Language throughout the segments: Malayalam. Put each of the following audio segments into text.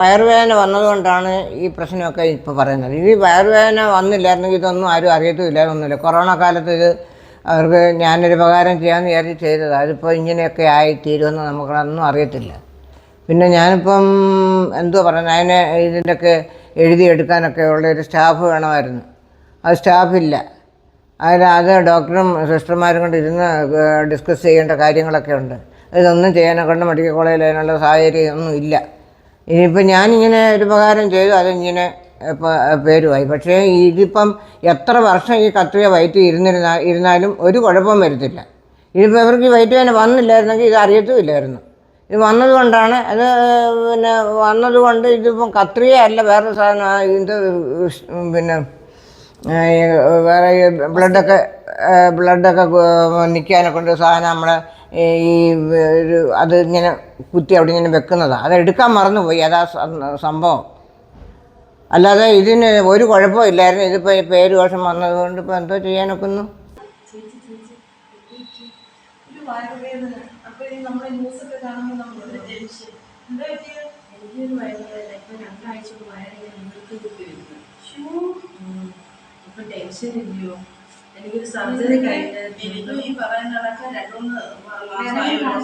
വയറുവേദന വന്നതുകൊണ്ടാണ് ഈ പ്രശ്നമൊക്കെ ഇപ്പോൾ പറയുന്നത്. ഈ വയറുവേദന വന്നില്ലായിരുന്നെങ്കിൽ ഇതൊന്നും ആരും അറിയത്തുമില്ലായിരുന്നില്ല. കൊറോണ കാലത്ത് ഇത് അവർക്ക് ഞാനൊരു ഉപകാരം ചെയ്യാമെന്ന് വിചാരിച്ച് ചെയ്തത്. അതിപ്പോൾ ഇങ്ങനെയൊക്കെ ആയിത്തീരുമെന്ന് നമുക്കൊന്നും അറിയത്തില്ല. പിന്നെ ഞാനിപ്പം എന്തോ പറയുന്നത്, അതിനെ ഇതിൻ്റെയൊക്കെ എഴുതിയെടുക്കാനൊക്കെ ഉള്ളൊരു സ്റ്റാഫ് വേണമായിരുന്നു. അത് സ്റ്റാഫില്ല. അത് ഡോക്ടറും സിസ്റ്റർമാരും കൊണ്ട് ഇരുന്ന് ഡിസ്കസ് ചെയ്യേണ്ട കാര്യങ്ങളൊക്കെ ഉണ്ട്. ഇതൊന്നും ചെയ്യാനെക്കൊണ്ട് മെഡിക്കൽ കോളേജിൽ അതിനുള്ള സാഹചര്യം ഒന്നും ഇല്ല. ഇനിയിപ്പോൾ ഞാനിങ്ങനെ ഒരു ഉപകാരം ചെയ്തു, അതിങ്ങനെ പേരുമായി. പക്ഷേ ഇതിപ്പം എത്ര വർഷം ഈ കത്രിക വയറ്റിൽ ഇരുന്നാലും ഒരു കുഴപ്പവും വരത്തില്ല. ഇതിപ്പോൾ ഇവർക്ക് ഈ വയറ്റ് വേദന വന്നില്ലായിരുന്നെങ്കിൽ ഇത് അറിയത്തുമില്ലായിരുന്നു. ഇത് വന്നതുകൊണ്ടാണ്. അത് പിന്നെ വന്നതുകൊണ്ട് ഇതിപ്പം കത്രികയല്ല, വേറൊരു സാധനം. ഇത് പിന്നെ വേറെ ഈ ബ്ലഡൊക്കെ നിൽക്കാനെ കൊണ്ട് സാധനം നമ്മളെ ഈ ഒരു അത് ഇങ്ങനെ കുത്തി അവിടെ ഇങ്ങനെ വെക്കുന്നതാണ്. അതെടുക്കാൻ മറന്നുപോയി. അതാ സംഭവം. അല്ലാതെ ഇതിന് ഒരു കുഴപ്പവും ഇല്ലായിരുന്നു. ഇതിപ്പോൾ പേര് ദോഷം വന്നതുകൊണ്ട് ഇപ്പോൾ എന്തോ ചെയ്യാനൊക്കുന്നു. എനിക്കൊരു സർജറി കഴിഞ്ഞിട്ട് ഈ പറയുന്ന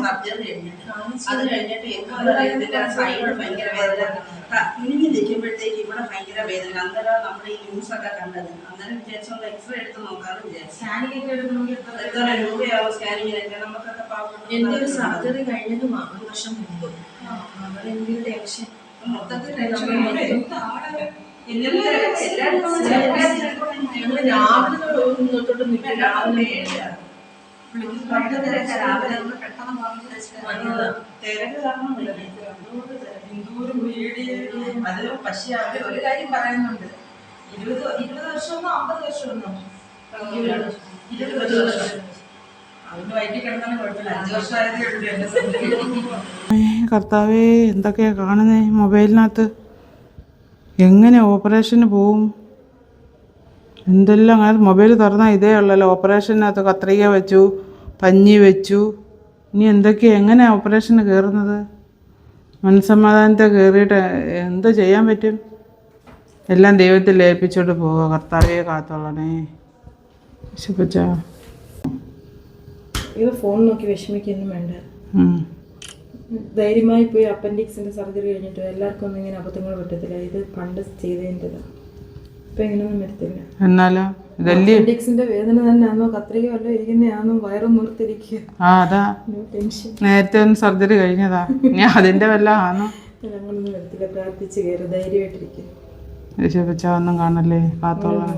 സർജറി കഴിഞ്ഞിട്ട് അത് കഴിഞ്ഞിട്ട് ഇതിന്റെ സൈഡ് ഭയങ്കര വേദന. കുനിഞ്ഞ് നിൽക്കുമ്പോഴത്തേക്ക് ഇവിടെ ഭയങ്കര വേദന. അന്നേരം നമ്മൾ ഈ ന്യൂസൊക്കെ കണ്ടത്. അന്നേരം വിചാരിച്ചോണ്ട് എക്സ്റേ എടുത്ത് നോക്കാമെന്ന് വിചാരിച്ചു. സ്കാനിങ് ഒക്കെ എടുക്കണമെങ്കിൽ എത്ര രൂപയാവും സ്കാനിങ്ങിനൊക്കെ? നമുക്കൊക്കെ എന്റെ ഒരു സർജറി കഴിഞ്ഞിട്ട് 1 വർഷം മുമ്പ് അവിടെ എനിക്കൊരു ടെൻഷൻ, മൊത്തത്തിൽ ടെൻഷൻ. പക്ഷെ അവര് ഒരു കാര്യം പറയുന്നുണ്ട്, 20 വർഷമൊന്നോ 50 വർഷമൊന്നോ 20 വർഷം അതിന് വയറ്റിൽ കിടന്നാലും കുഴപ്പമില്ല. 5 വർഷമായതേ ഉള്ളൂ എന്റെ സമയം. കർത്താവേ, എന്തൊക്കെയാ കാണുന്നേ മൊബൈലിനകത്ത്. എങ്ങനെ ഓപ്പറേഷന് പോവും? എന്തെല്ലാം അങ്ങനെ മൊബൈൽ തുറന്നാൽ ഇതേ ഉള്ളല്ലോ. ഓപ്പറേഷനകത്ത് കത്രിക വെച്ചു, പഞ്ഞി വെച്ചു. ഇനി എന്തൊക്കെയാണ്, എങ്ങനെയാണ് ഓപ്പറേഷന് കയറുന്നത്? മനസ്സമാധാനത്തെ കയറിയിട്ട് എന്ത് ചെയ്യാൻ പറ്റും? എല്ലാം ദൈവത്തിൽ ഏൽപ്പിച്ചോട്ട് പോവുക. കർത്താവേ കാത്തോളണേ. വിശപ്പിച്ച ഇത് ഫോൺ നോക്കി വിഷമിക്കൊന്നും വേണ്ട. ധൈര്യമായി പോയി. അപ്പൻഡിക്സിന്റെ സർജറി കഴിഞ്ഞിട്ട് എല്ലാവർക്കും ഒന്നും ഇങ്ങനെ അബദ്ധങ്ങൾ പറ്റത്തില്ല. ഇത് പണ്ട് ചെയ്തതിൻ്റെതാണ്. ഇപ്പം ഇങ്ങനെയൊന്നും വരത്തില്ല. എന്നാലോ അപ്പൻഡിക്സിന്റെ വേദന തന്നെയാണോ, കത്രിക വല്ല ഇരിക്കുന്നതാണോ, വയറും മുറിത്തിരിക്കുക? അതാ ടെൻഷൻ. നേരത്തെ ഒന്ന് സർജറി കഴിഞ്ഞതാ. ഞാൻ അതിന്റെ വല്ല ആണോ? അങ്ങനൊന്നും വരത്തില്ല. പ്രാർത്ഥിച്ച് കയറി ധൈര്യമായിട്ടിരിക്കുക. വിശപ്പിച്ച ഒന്നും കാണല്ലേ. കാത്തോളാം.